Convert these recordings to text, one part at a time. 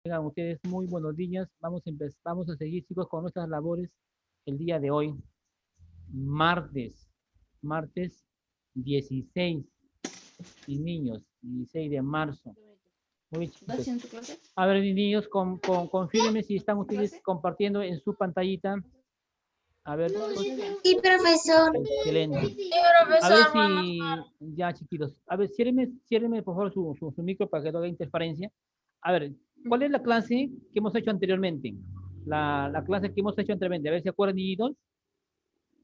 Tengan ustedes muy buenos días. Vamos a seguir, chicos, con nuestras labores el día de hoy, martes, martes 16, y niños, 16 de marzo. Muy bien, ¿Vas chiquitos. en tu clase? A ver, mis niños, confírmenme si están ustedes ¿Clase? compartiendo en su pantallita. A ver, Sí, profesor. excelente. Sí, A ver profesor, vamos. si, ya chiquitos, a ver, ciérrenme por favor su micro para que no haga interferencia. A ver, ¿cuál es la clase que hemos hecho anteriormente? La clase que hemos hecho anteriormente, a ver si acuerdan, niñitos.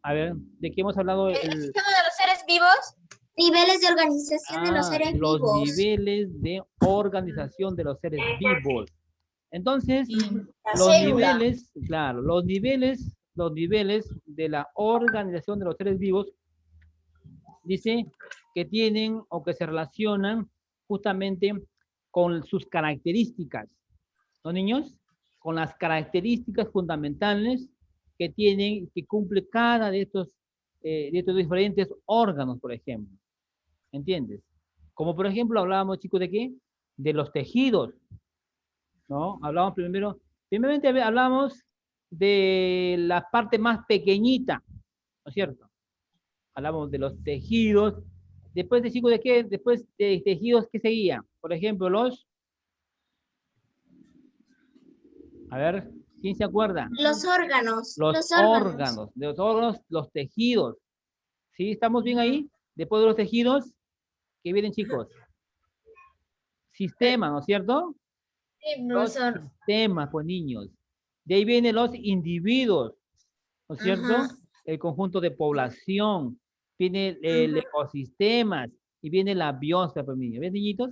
A ver, ¿de qué hemos hablado? ¿El sistema de los seres vivos? Niveles de organización de los seres Los vivos. niveles de organización de los seres vivos. Entonces, La los célula. niveles, claro, los niveles de la organización de los seres vivos dice que tienen o que se relacionan justamente con sus características, ¿no, niños? Con las características fundamentales que tienen, que cumple cada de estos diferentes órganos, por ejemplo. ¿Entiendes? Como por ejemplo hablábamos, chicos, ¿de qué? De los tejidos, ¿no? Hablamos primeramente hablamos de la parte más pequeñita, ¿no es cierto? Hablamos de los tejidos. Después de chicos, ¿de qué? Después de tejidos, ¿qué seguía? Por ejemplo, a ver, ¿quién se acuerda? Los órganos. Los Los órganos. órganos, de los órganos, los tejidos. ¿Sí? ¿Estamos bien ahí? Después de los tejidos, ¿qué vienen, chicos? Sistema, ¿no es cierto? Sí, Los profesor. sistemas, pues niños. De ahí vienen los individuos, ¿no es Ajá. cierto? El conjunto de población, viene el Ajá. ecosistemas y viene la biosfera, pues niños. ¿Ven, niñitos?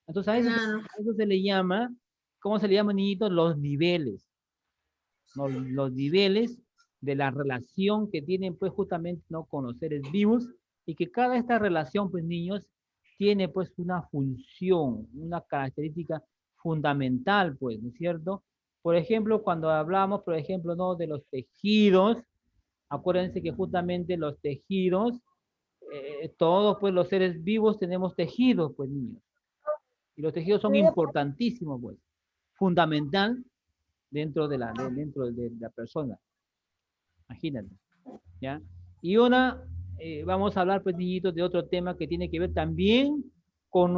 Entonces Claro. a eso se le llama, ¿cómo se le llama, niñitos? Los niveles, ¿no? Los niveles de la relación que tienen, pues, justamente, ¿no? Con los seres vivos y que cada esta relación, pues, niños, tiene, pues, una función, una característica fundamental, pues, ¿no es cierto? Por ejemplo, cuando hablamos, por ejemplo, ¿no? De los tejidos, acuérdense que justamente los tejidos, todos, pues, los seres vivos tenemos tejidos, pues, niños. Y los tejidos son importantísimos, pues, fundamental dentro de la persona. Imagínate, ¿ya? Y vamos a hablar, pues, niñitos, de otro tema que tiene que ver también con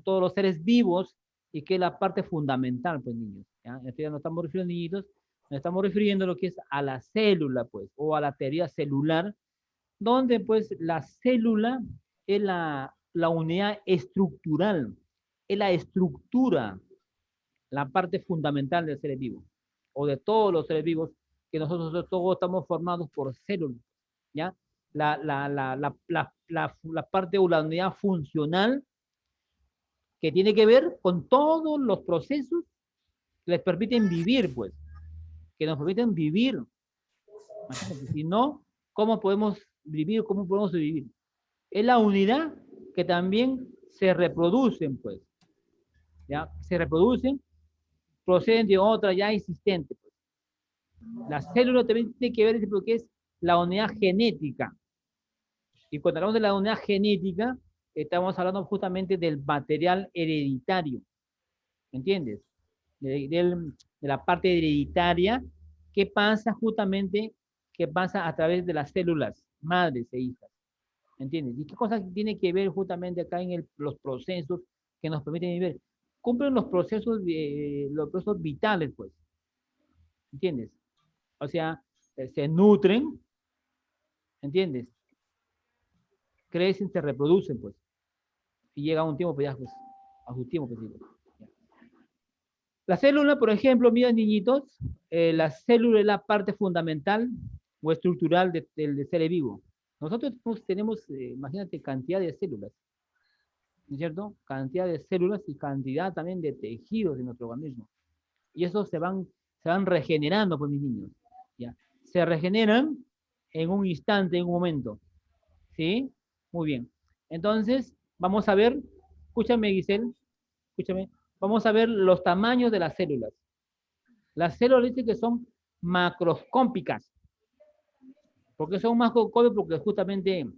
todos los seres vivos y que es la parte fundamental, pues, niños, ¿ya? Esto ya no estamos refiriendo, niñitos, nos estamos refiriendo a lo que es a la célula, pues, o a la teoría celular, donde, pues, la célula es la unidad estructural, es la estructura, la parte fundamental del ser vivo, o de todos los seres vivos, que nosotros todos estamos formados por células, ¿ya? La parte o la unidad funcional que tiene que ver con todos los procesos que les permiten vivir, pues, que nos permiten vivir. Imagínate, si no, ¿cómo podemos vivir? ¿Cómo podemos vivir? Es la unidad que también se reproducen, pues, ¿ya? Se reproducen, proceden de otra ya existente, pues. La célula también tiene que ver lo que es la unidad genética. Y cuando hablamos de la unidad genética, estamos hablando justamente del material hereditario. ¿Entiendes? De la parte hereditaria que pasa justamente, que pasa a través de las células madres e hijas. ¿Entiendes? ¿Y qué cosas tiene que ver justamente acá en los procesos que nos permiten vivir? Cumplen los procesos vitales, pues. ¿Entiendes? O sea, se nutren, ¿entiendes? Crecen, se reproducen, pues. Y llega un tiempo, pues ya, pues, a su tiempo, pues, digo. Ya. La célula, por ejemplo, miren, niñitos, la célula es la parte fundamental o estructural del ser vivo. Nosotros tenemos, imagínate, cantidad de células, ¿no es cierto? Cantidad de células y cantidad también de tejidos en nuestro organismo. Y esos se van regenerando, pues, mis niños. ¿Ya? Se regeneran en un instante, en un momento. ¿Sí? Muy bien. Entonces, vamos a ver, escúchame, Giselle, escúchame, vamos a ver los tamaños de las células. Las células dicen que son macroscópicas. ¿Por qué son macroscópicas? Porque justamente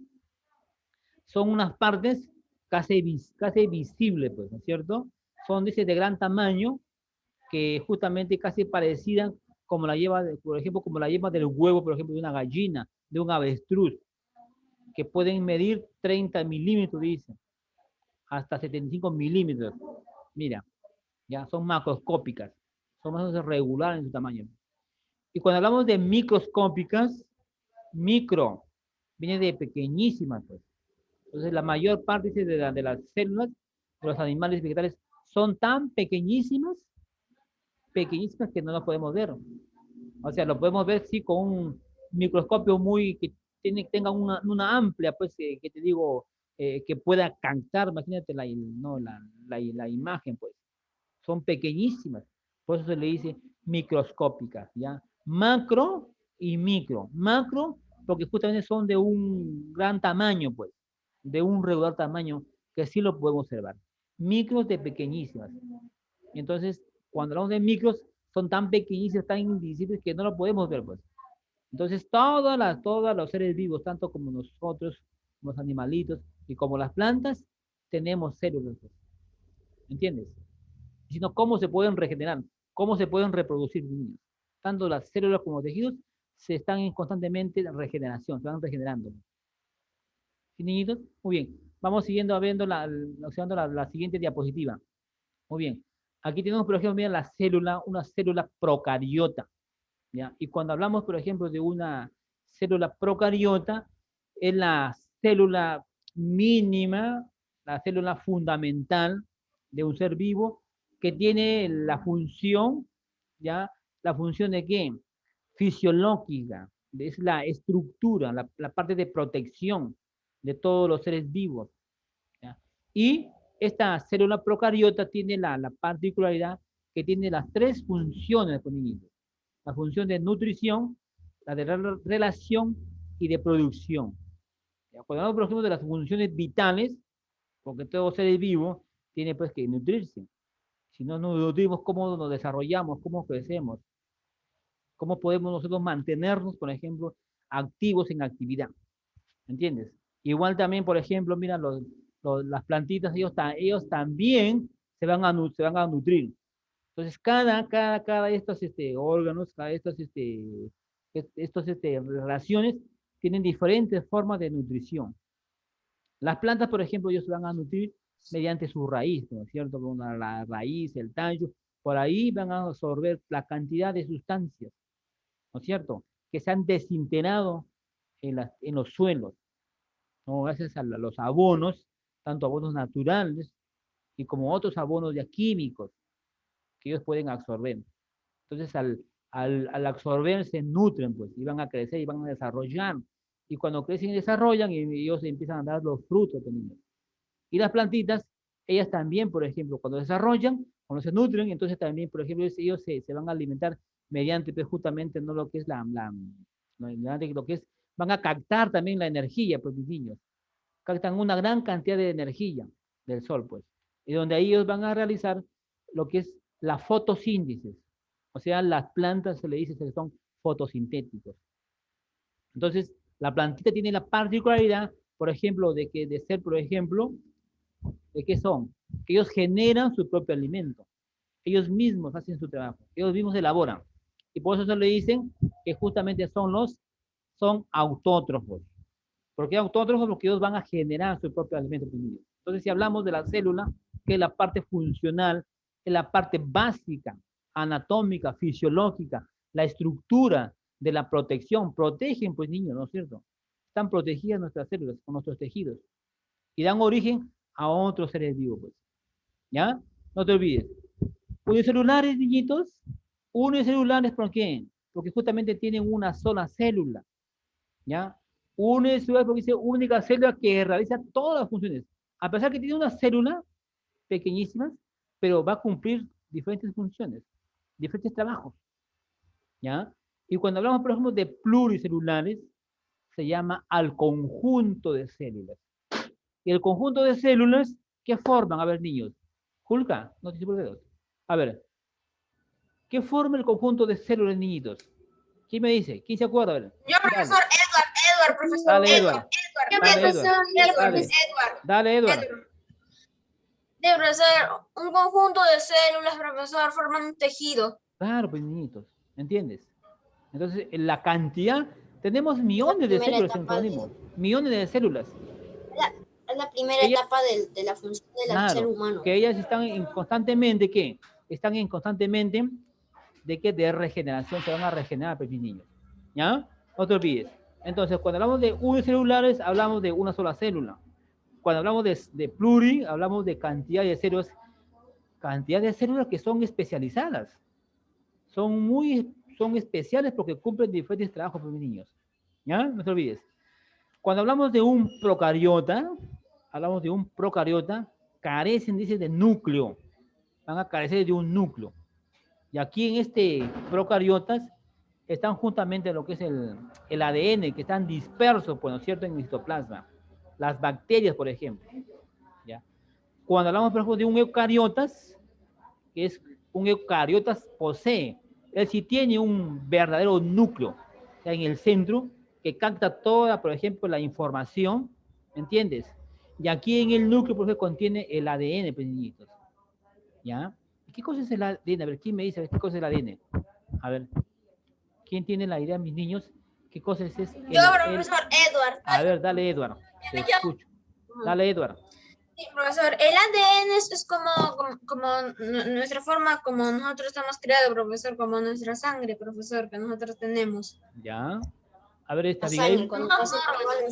son unas partes casi visibles, pues, ¿no es cierto? son, dice, de gran tamaño, que justamente casi parecida como la lleva, por ejemplo, como la yema del huevo, por ejemplo, de una gallina, de un avestruz, que pueden medir 30 milímetros, dice, hasta 75 milímetros. Mira, ya son macroscópicas, son más o menos regulares en su tamaño. Y cuando hablamos de microscópicas, micro viene de pequeñísimas, pues. Entonces, la mayor parte dice, de las células de los animales vegetales son tan pequeñísimas, pequeñísimas que no las podemos ver. O sea, lo podemos ver sí con un microscopio muy que tenga una amplia, pues, que te digo, que pueda captar, imagínate no, la imagen, pues. Son pequeñísimas. Por eso se le dice microscópicas, ¿ya? Macro y micro. Macro, porque justamente son de un gran tamaño, pues, de un regular tamaño, que sí lo podemos observar. Micros de pequeñísimas. Entonces, cuando hablamos de micros, son tan pequeñísimos, tan invisibles que no lo podemos ver, pues. Entonces, todos los seres vivos, tanto como nosotros, los animalitos y como las plantas, tenemos células, pues. ¿Entiendes? Sino cómo se pueden regenerar, cómo se pueden reproducir niños. Tanto las células como los tejidos se están en constantemente regeneración, se van regenerando. ¿Sí, niñitos? Muy bien. Vamos siguiendo viendo observando la siguiente diapositiva. Muy bien. Aquí tenemos, por ejemplo, mira, una célula procariota. ¿Ya? Y cuando hablamos, por ejemplo, de una célula procariota, es la célula mínima, la célula fundamental de un ser vivo que tiene la función, ¿ya? ¿La función de qué? Fisiológica, es la estructura, la parte de protección de todos los seres vivos, ¿ya? Y esta célula procariota tiene la particularidad que tiene las tres funciones, pues, niñitos. La función de nutrición, la de relación y de producción. Cuando hablamos, por ejemplo, de las funciones vitales, porque todo ser vivo tiene pues que nutrirse. Si no nos nutrimos, ¿cómo nos desarrollamos? ¿Cómo crecemos? ¿Cómo podemos nosotros mantenernos, por ejemplo, activos en actividad? ¿Entiendes? Igual también, por ejemplo, mira, las plantitas, ellos también se van a nutrir. Entonces, cada de estos órganos, cada de estos relaciones tienen diferentes formas de nutrición. Las plantas, por ejemplo, ellos se van a nutrir mediante su raíz, ¿no es cierto? Con la raíz, el tallo, por ahí van a absorber la cantidad de sustancias, ¿no es cierto? Que se han desintegrado en los suelos, ¿no? Gracias a los abonos, tanto abonos naturales y como otros abonos ya químicos que ellos pueden absorber. Entonces, al absorber, se nutren, pues, y van a crecer y van a desarrollar. Y cuando crecen y desarrollan, y ellos empiezan a dar los frutos de niños. Y las plantitas, ellas también, por ejemplo, cuando desarrollan, cuando se nutren, entonces también, por ejemplo, ellos se van a alimentar mediante, pues, justamente, no lo que es lo que es, van a captar también la energía, pues, mis niños. Captan una gran cantidad de energía del sol, pues. Y donde ahí ellos van a realizar lo que es la fotosíntesis. O sea, las plantas se le dice que son fotosintéticos. Entonces, la plantita tiene la particularidad, por ejemplo, de ser, por ejemplo, ¿de qué son? Que ellos generan su propio alimento. Ellos mismos hacen su trabajo. Ellos mismos elaboran. Y por eso se le dicen que justamente son autótrofos. ¿Por qué autótrofos? Porque ellos van a generar su propio alimento. Entonces, si hablamos de la célula, que es la parte funcional, es la parte básica, anatómica, fisiológica, la estructura de la protección. Protegen, pues, niños, ¿no es cierto? Están protegidas nuestras células con nuestros tejidos y dan origen a otros seres vivos, pues. ¿Ya? No te olvides. Unicelulares, niñitos. Unicelulares, ¿por qué? Porque justamente tienen una sola célula. ¿Ya? Unicelular porque dice única célula que realiza todas las funciones. A pesar que tiene una célula pequeñísima, pero va a cumplir diferentes funciones, diferentes trabajos. ¿Ya? Y cuando hablamos, por ejemplo, de pluricelulares, se llama al conjunto de células. Y el conjunto de células, ¿qué forman? A ver, niños. Julka, no te dedos. A ver, ¿qué forma el conjunto de células, niñitos? ¿Quién me dice? ¿Quién se acuerda? A ver. Yo, profesor Edward, profesor. Dale, Edward. Edward. Dale, Edward. Dale, Edward. Debe ser un conjunto de células, profesor, forman un tejido. Claro, pues niñitos, ¿entiendes? Entonces, la cantidad, tenemos La millones de primera células en nuestro etapa organismo, millones de células. es la primera Ellas, etapa de la función del ser claro, humano. que ellas están en constantemente, ¿qué? Están en constantemente de que de regeneración, se van a regenerar, pues, mis niños. ¿Ya? No te olvides. Entonces, cuando hablamos de unicelulares, hablamos de una sola célula. Cuando hablamos de pluri, hablamos de cantidad de células que son especializadas. Son especiales porque cumplen diferentes trabajos para mis niños. ¿Ya? No te olvides. Cuando hablamos de un procariota, carecen, dice, de núcleo. Van a carecer de un núcleo. Y aquí en este procariotas están juntamente lo que es el ADN, que están dispersos, pues, ¿no es cierto?, en el citoplasma. Las bacterias, por ejemplo. ¿Ya? Cuando hablamos, por ejemplo, de un eucariotas, que es un eucariotas posee, él sí tiene un verdadero núcleo, o sea, en el centro, que capta toda, por ejemplo, la información, ¿entiendes? Y aquí en el núcleo, por ejemplo, contiene el ADN, pequeñitos. ¿Ya? ¿Qué cosa es el ADN? A ver, ¿quién me dice qué cosa es el ADN? A ver, ¿quién tiene la idea, mis niños? ¿Qué cosa es Yo, profesor Edward. A ver, dale, Eduardo. Te escucho. Dale, Eduardo. Sí, profesor, el ADN es como nuestra forma, como nosotros estamos creados, profesor, como nuestra sangre, profesor, que nosotros tenemos. Ya. A ver, esta La sangre, Abigail. cuando pasa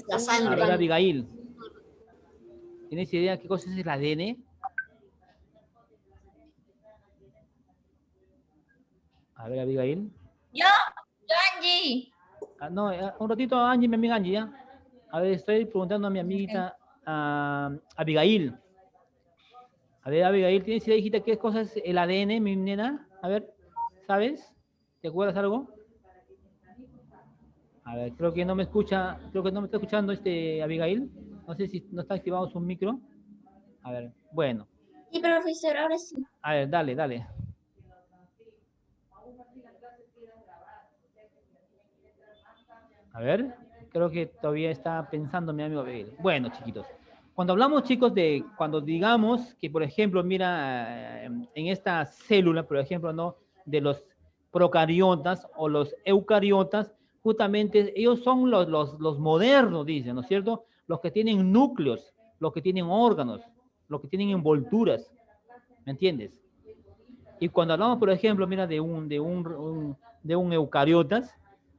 la A sangre. ver, Abigail. ¿Tienes idea qué cosa es el ADN? A ver, Abigail. Yo, Angie. No, un ratito, Angie, mi amiga Angie, ¿ya? A ver, estoy preguntando a mi amiguita Abigail. A ver, Abigail, ¿tienes idea, hijita, qué cosa es el ADN, mi nena? A ver, ¿sabes? ¿Te acuerdas algo? A ver, creo que no me escucha, creo que no me está escuchando Abigail. No sé si no está activado su micro. A ver, bueno. Sí, profesor, ahora sí. A ver, dale, dale. A ver, creo que todavía está pensando mi amigo Abigail. Bueno, chiquitos. Cuando hablamos, chicos, cuando digamos que, por ejemplo, mira, en esta célula, por ejemplo, ¿no? De los procariotas o los eucariotas, justamente ellos son los modernos, dicen, ¿no es cierto? Los que tienen núcleos, los que tienen órganos, los que tienen envolturas, ¿me entiendes? Y cuando hablamos, por ejemplo, mira, de un eucariotas,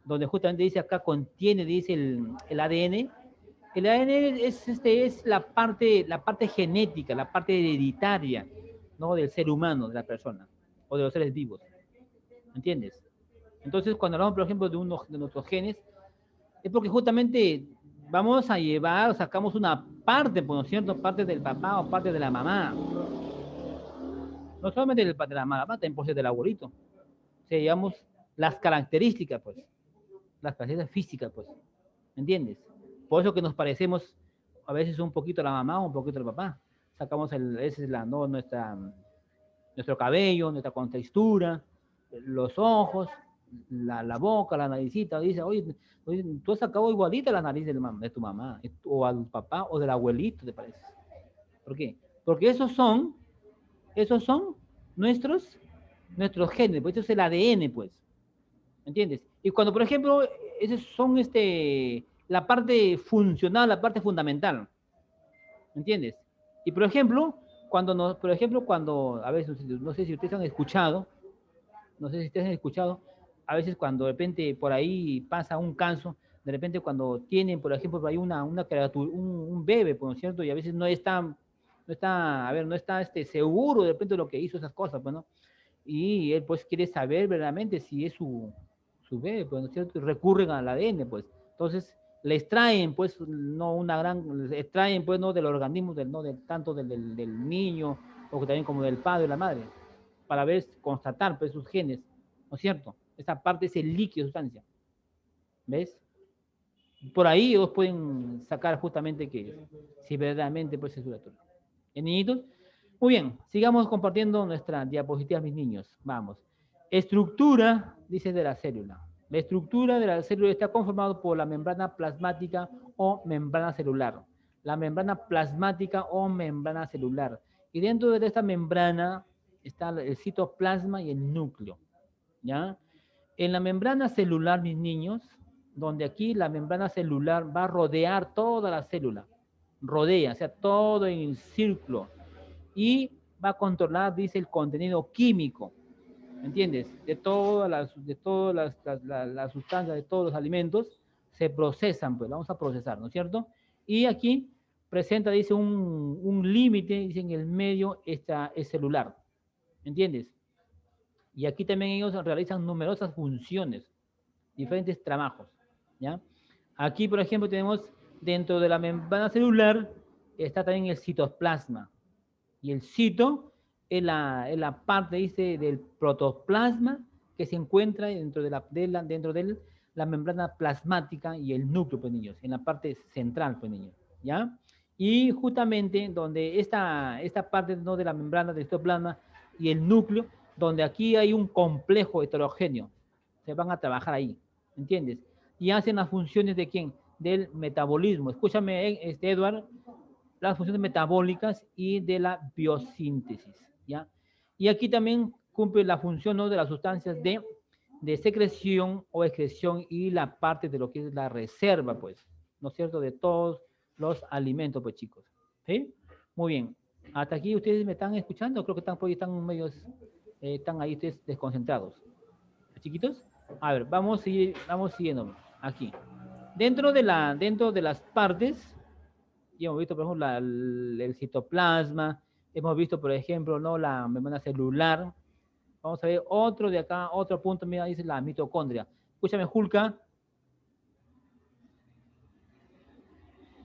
donde justamente dice acá contiene, dice el ADN. El ADN es la parte genética, la parte hereditaria, ¿no? Del ser humano, de la persona, o de los seres vivos. ¿Entiendes? Entonces, cuando hablamos, por ejemplo, de uno de nuestros genes, es porque justamente vamos a llevar, sacamos una parte, por cierto, parte del papá o parte de la mamá. No solamente del de la mamá, también puede ser del abuelito. O sea, llevamos las características, pues, las características físicas, pues, ¿me entiendes? Por eso que nos parecemos a veces un poquito a la mamá o un poquito al papá. Sacamos esa es ¿no? Nuestro cabello, nuestra contextura, los ojos, la boca, la naricita. Dice, oye, tú has sacado igualita la nariz de tu mamá, o al papá, o del abuelito, ¿te parece? ¿Por qué? Porque esos son nuestros genes, pues eso es el ADN, pues. ¿Me entiendes? Y cuando, por ejemplo, esos son la parte funcional, la parte fundamental. ¿Me entiendes? Y por ejemplo, cuando a veces, no sé si ustedes han escuchado, no sé si ustedes han escuchado, a veces cuando de repente por ahí pasa un caso, de repente cuando tienen, por ejemplo, por ahí una criatura, un bebé, ¿por cierto? Y a veces no está seguro de repente de lo que hizo esas cosas, pues, ¿no? Y él pues quiere saber verdaderamente si es su bebé, pues, ¿no es cierto? Y recurren al ADN, pues. Entonces, le extraen, pues, no una gran, le extraen, pues, no del organismo, no tanto del niño, o también como del padre y la madre, para ver, constatar, pues, sus genes, ¿no es cierto? Esa parte, ese líquido, sustancia, ¿ves? Por ahí ellos pueden sacar justamente que si verdaderamente, pues, es su criatura. Niñitos, muy bien, sigamos compartiendo nuestra diapositiva, mis niños. Vamos. Estructura, dice, de la célula. La estructura de la célula está conformada por la membrana plasmática o membrana celular. La membrana plasmática o membrana celular. Y dentro de esta membrana está el citoplasma y el núcleo, ¿ya? En la membrana celular, mis niños, donde aquí la membrana celular va a rodear toda la célula, rodea, o sea, todo en el círculo, y va a controlar, dice, el contenido químico, ¿entiendes? De todas las sustancias, de todos los alimentos, se procesan, pues, vamos a procesar, ¿no es cierto? Y aquí presenta, dice, un límite, dice, en el medio está, es celular, ¿entiendes? Y aquí también ellos realizan numerosas funciones, diferentes trabajos, ¿ya? Aquí, por ejemplo, tenemos dentro de la membrana celular, está también el citoplasma. Y el cito es la parte, dice, del protoplasma que se encuentra dentro de la membrana plasmática y el núcleo, pues, niños, en la parte central, pues, niños, ¿ya? Y justamente donde esta parte, ¿no?, de la membrana del citoplasma y el núcleo, donde aquí hay un complejo heterogéneo, se van a trabajar ahí, ¿entiendes? Y hacen las funciones de quién, del metabolismo. Escúchame, Edward, las funciones metabólicas y de la biosíntesis, ¿ya? Y aquí también cumple la función, ¿no?, de las sustancias de secreción o excreción y la parte de lo que es la reserva, pues, ¿no es cierto?, de todos los alimentos, pues, chicos, ¿sí? Muy bien. Hasta aquí ustedes me están escuchando, creo que están medios, están ahí ustedes desconcentrados. Chiquitos, a ver, vamos siguiendo aquí. Dentro de las partes, y hemos visto, por ejemplo, el citoplasma, hemos visto, por ejemplo, ¿no?, la membrana celular. Vamos a ver otro de acá, otro punto, mira, dice la mitocondria. Escúchame, Julka.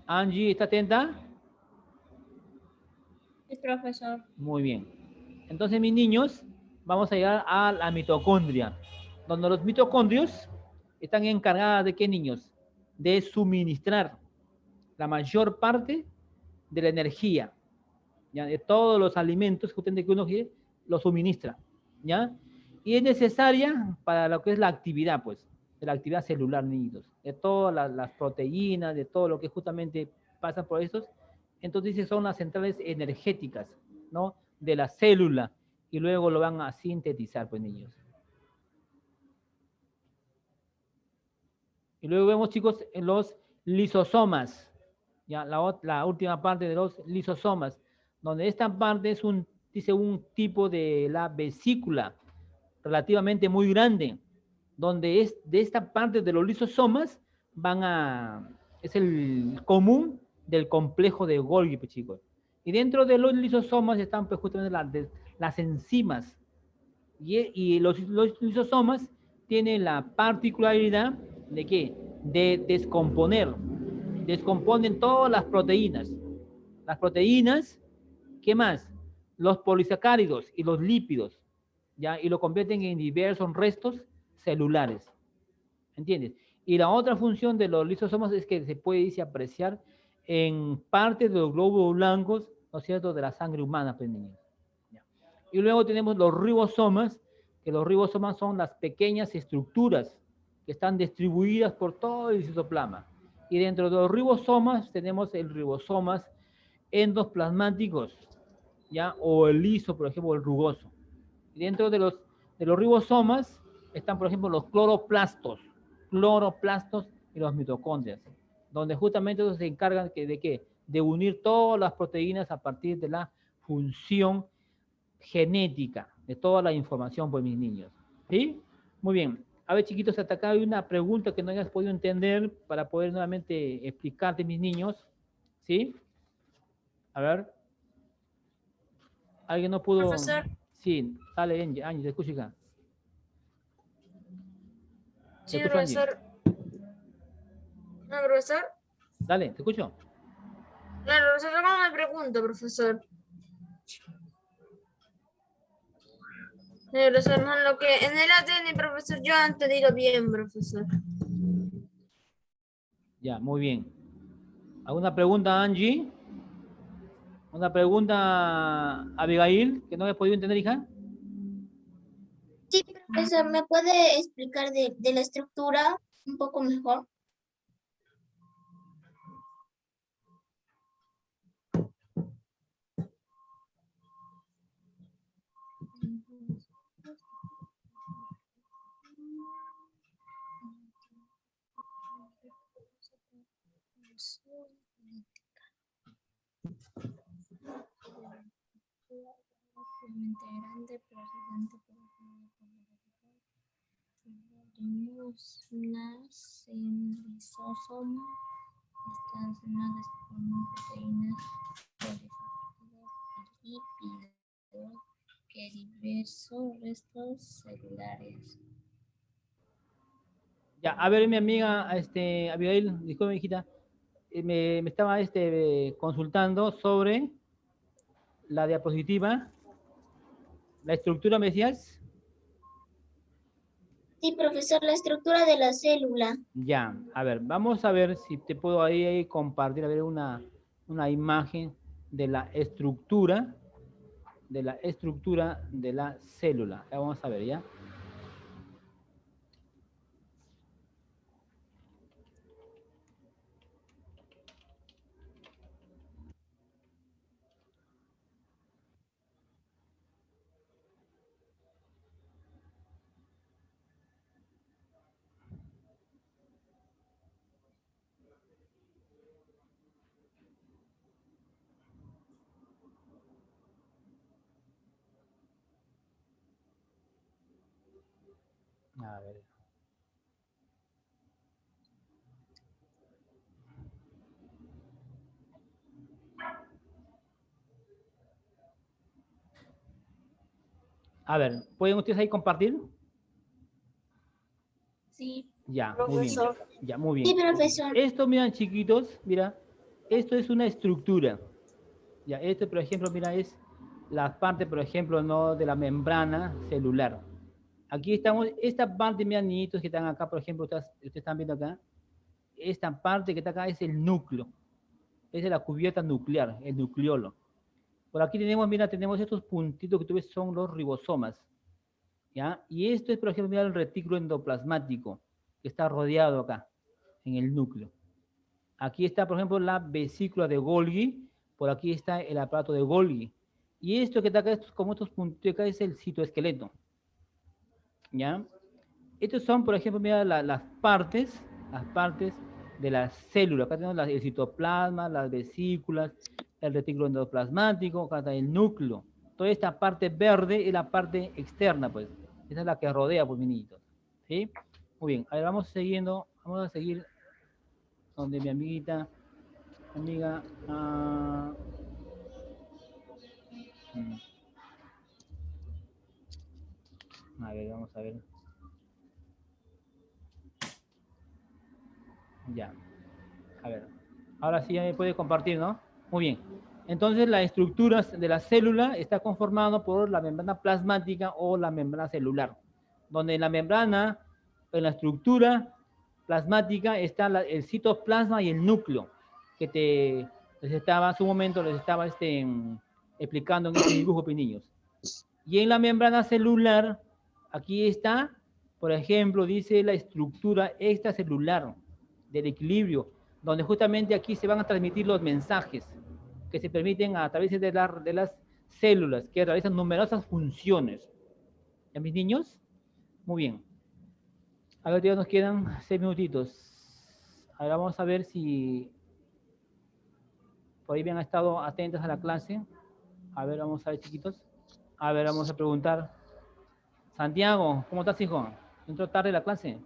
Angie, ¿está atenta? Sí, profesor. Muy bien. Entonces, mis niños, vamos a llegar a la mitocondria, donde los mitocondrios están encargados de qué, niños? De suministrar la mayor parte de la energía, ¿ya?, de todos los alimentos justamente que uno quiere, los suministra, ¿ya? Y es necesaria para lo que es la actividad, pues, de la actividad celular, niños, de todas las proteínas, de todo lo que justamente pasa por estos. Entonces son las centrales energéticas, ¿no?, de la célula, y luego lo van a sintetizar, pues, niños. Y luego vemos, chicos, en los lisosomas, ya la última parte de los lisosomas, donde esta parte dice, un tipo de la vesícula relativamente muy grande, donde es de esta parte de los lisosomas es el común del complejo de Golgi, pues, chicos. Y dentro de los lisosomas están, pues, justamente las enzimas. Y los lisosomas tienen la particularidad de ¿qué? De descomponer. Descomponen todas las proteínas. Las proteínas, ¿qué más? Los polisacáridos y los lípidos, ¿ya? Y lo convierten en diversos restos celulares. ¿Entiendes? Y la otra función de los lisosomas es que se puede, dice, apreciar en parte de los glóbulos blancos, ¿no es cierto?, de la sangre humana, pues, niños. ¿Ya? Y luego tenemos los ribosomas, que los ribosomas son las pequeñas estructuras que están distribuidas por todo el citoplasma. Y dentro de los ribosomas tenemos el ribosomas endoplasmáticos, ¿ya? O el liso, por ejemplo, el rugoso. Y dentro de los ribosomas están, por ejemplo, los cloroplastos y los mitocondrias, donde justamente ellos se encargan ¿de qué? De unir todas las proteínas a partir de la función genética de toda la información, pues, mis niños. ¿Sí? Muy bien. A ver, chiquitos, hasta acá hay una pregunta que no hayas podido entender para poder nuevamente explicarte, mis niños. ¿Sí? A ver. ¿Alguien no pudo? Profesor. Sí, dale, Angie, te escucho acá. Te Sí, escucho, Angie. profesor. No, profesor. Dale, te escucho. Claro, profesor, tengo una pregunta, profesor. Profesor, no, lo que en el ADN, profesor, yo he entendido bien, profesor. Ya, muy bien. ¿Alguna pregunta, Angie? ¿Una pregunta, Abigail, que no he podido entender, hija? Sí, profesor, ¿me puede explicar de la estructura un poco mejor? Sin lisosoma están formadas por proteínas lípidos que diversos restos celulares. Ya, a ver, mi amiga, Abigail, disculpe, hijita, me estaba consultando sobre la diapositiva, la estructura, ¿me decías? Sí, profesor, la estructura de la célula. Ya, a ver, vamos a ver si te puedo ahí compartir, a ver, una imagen de la estructura de la célula. Ya vamos a ver, ¿ya? A ver. A ver, ¿pueden ustedes ahí compartir? Sí. Ya, muy bien. Profesor. Ya, muy bien. Sí, profesor. Esto, miren, chiquitos, mira, esto es una estructura. Ya, esto, por ejemplo, mira, es la parte, por ejemplo, ¿no? De la membrana celular. Aquí estamos, esta parte, miren, niñitos que están acá, por ejemplo, ustedes están viendo acá, esta parte que está acá es el núcleo. Es la cubierta nuclear, el nucleolo. Por aquí tenemos, mira, tenemos estos puntitos que tú ves son los ribosomas. ¿Ya? Y esto es, por ejemplo, mira el retículo endoplasmático, que está rodeado acá, en el núcleo. Aquí está, por ejemplo, la vesícula de Golgi, por aquí está el aparato de Golgi. Y esto que está acá, estos, como estos puntitos acá, es el citoesqueleto. ¿Ya? Estos son, por ejemplo, mira, las partes de la célula. Acá tenemos el citoplasma, las vesículas, el retículo endoplasmático, acá está el núcleo. Toda esta parte verde es la parte externa, pues. Esa es la que rodea, pues, mis niñitos. ¿Sí? Muy bien. A ver, vamos siguiendo. Vamos a seguir donde mi amiga. A ver, vamos a ver. Ya. A ver. Ahora sí ya me puede compartir, ¿no? Muy bien. Entonces, la estructura de la célula está conformada por la membrana plasmática o la membrana celular, donde en la membrana, en la estructura plasmática, está el citoplasma y el núcleo, que les estaba, hace un momento les estaba explicando en este dibujo, niños. Y en la membrana celular, aquí está, por ejemplo, dice la estructura extracelular del equilibrio, donde justamente aquí se van a transmitir los mensajes que se permiten a través de las células que realizan numerosas funciones. ¿Ya, mis niños? Muy bien. A ver, ya nos quedan 6 minutitos. Ahora vamos a ver si por ahí bien han estado atentos a la clase. A ver, vamos a ver, chiquitos. A ver, vamos a preguntar. Santiago, ¿cómo estás, hijo? ¿Entró tarde la clase?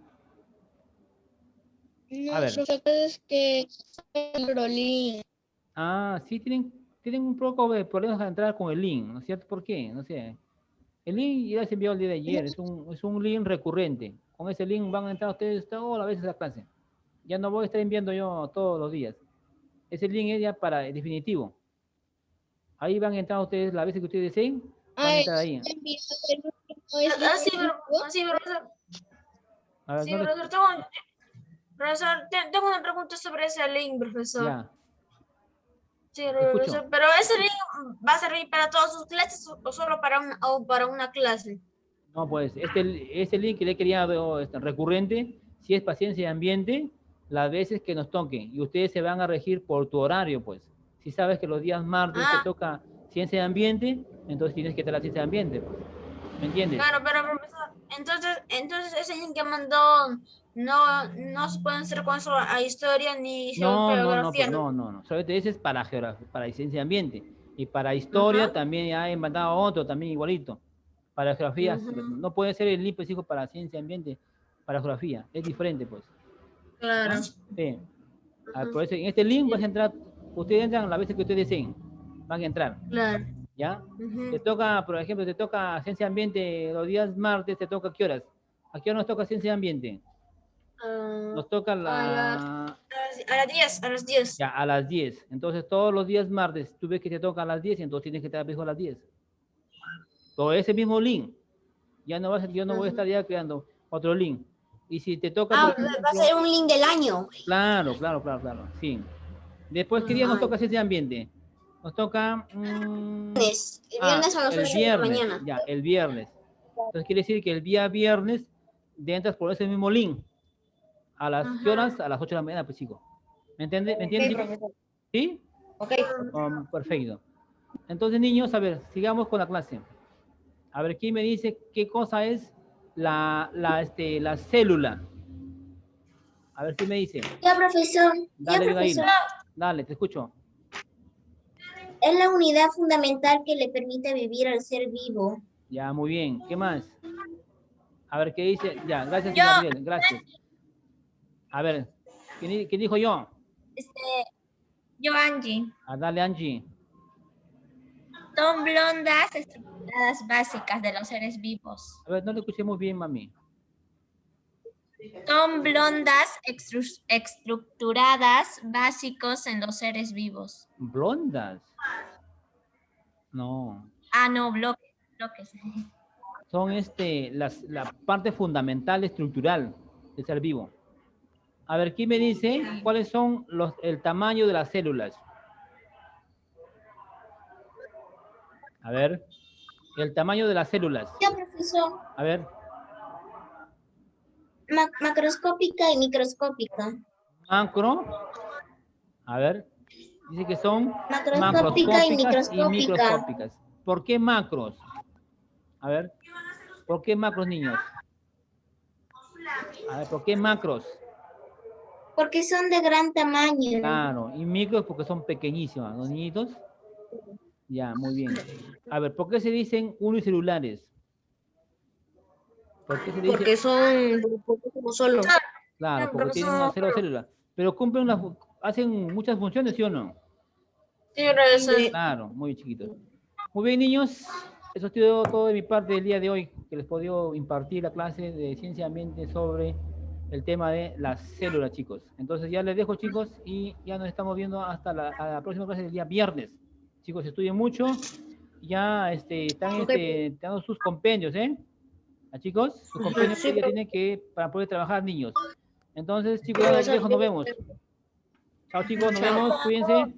No, A ver. profesor, es que Brolin. Ah, sí, tienen un poco de problemas al entrar con el link, ¿no es cierto? ¿Por qué? No sé. El link ya se envió el día de ayer, es un link recurrente. Con ese link van a entrar ustedes todas las veces a la clase. Ya no voy a estar enviando yo todos los días. Ese link es ya para definitivo. Ahí van a entrar ustedes las veces que ustedes deseen, van a entrar ahí. Sí, profesor. A ver, Sí, no le- profesor, tengo una pregunta sobre ese link, profesor. Ya, Sí, te escucho. profesor, pero ese link va a servir para todas sus clases o solo para una clase. No, pues, este link que le he creado recurrente, si es paciencia y ambiente, las veces que nos toquen. Y ustedes se van a regir por tu horario, pues. Si sabes que los días martes te toca ciencia de ambiente, entonces tienes que estar la ciencia de ambiente, pues. ¿Me entiendes? Claro, pero profesor, entonces ese link que mandó no se puede hacer con solo a historia ni No, geografía, pues ¿no? no. Solamente ese es para geografía, para ciencia y ambiente. Y para historia Ajá. también ya he mandado otro, también igualito. Para geografía, Ujú. no puede ser el link específico para ciencia y ambiente, para geografía. Es diferente, pues. Claro. ¿Ya? Sí. Ajá. Por eso, en este link vas a entrar, ustedes entran las veces que ustedes deseen. Van a entrar. Claro. ¿Ya? Te Ujú. toca, por ejemplo, te toca ciencia y ambiente los días martes, te toca ¿a qué horas? ¿A qué hora nos toca ciencia y ambiente? Ah, Nos toca a las, la, a las 10, a las 10. ya, a las 10. Entonces, todos los días martes, tú ves que te toca a las 10, entonces tienes que estar fijo a las 10. Todo ese mismo link. Ya no vas, yo no voy a Ujú. estar ya creando otro link. Y si te toca, por Ah, va a ejemplo, ser un link del año. claro, sí. Después, ¿qué día nos Ay, toca ciencia y ambiente? Nos toca el viernes a las el 8 de la viernes, mañana. ya, el viernes. Entonces quiere decir que el día viernes entras por ese mismo link. ¿A las qué Ajá. horas? A las 8 de la mañana, pues chico. ¿Me entiende? ¿Me entienden, Ok, chicos? profesor. ¿Sí? Ok. Perfecto. Entonces, niños, a ver, sigamos con la clase. A ver, ¿quién me dice qué cosa es la célula? A ver, ¿quién me dice? Ya, profesor. Ya, Dale, profesor. Abigail. Dale, te escucho. Es la unidad fundamental que le permite vivir al ser vivo. Ya, muy bien. ¿Qué más? A ver, ¿qué dice? Ya, gracias, Yo, Gabriel. Gracias. A ver, ¿quién dijo yo? este, yo, Angie. Dale, Angie. Son blondas estructuradas básicas de los seres vivos. A ver, no le escuché muy bien, mami. Son blondas estructuradas básicos en los seres vivos. Blondas. No. Ah, no, bloques. Son la parte fundamental estructural del ser vivo. A ver, ¿quién me dice cuáles son el tamaño de las células? A ver, el tamaño de las células. Ya, profesor. A ver, Macroscópica y microscópica. macro. A ver, dice que son Macroscópica y macroscópicas y microscópica. microscópicas. ¿Por qué macros? A ver, ¿por qué macros, niños? A ver, ¿por qué macros? Porque son de gran tamaño. Claro, y micros porque son pequeñísimas, ¿los niñitos? Ya, muy bien. A ver, ¿por qué se dicen unicelulares? ¿Por qué se dice? Porque son como solo. Claro, porque tienen una sola célula. Pero hacen muchas funciones, ¿sí o no? Sí, profesor. Claro, muy chiquitos. Muy bien, niños. Eso ha sido todo de mi parte del día de hoy, que les he podido impartir la clase de ciencia ambiente sobre el tema de las células, chicos. Entonces ya les dejo, chicos, y ya nos estamos viendo hasta a la próxima clase del día viernes. Chicos, estudien mucho. Ya están dando sus compendios, ¿eh? Chicos, sus compendios que ya tienen que para poder trabajar, niños. Entonces, chicos, ya les dejo, nos vemos. Chao, chicos, nos vemos. Cuídense.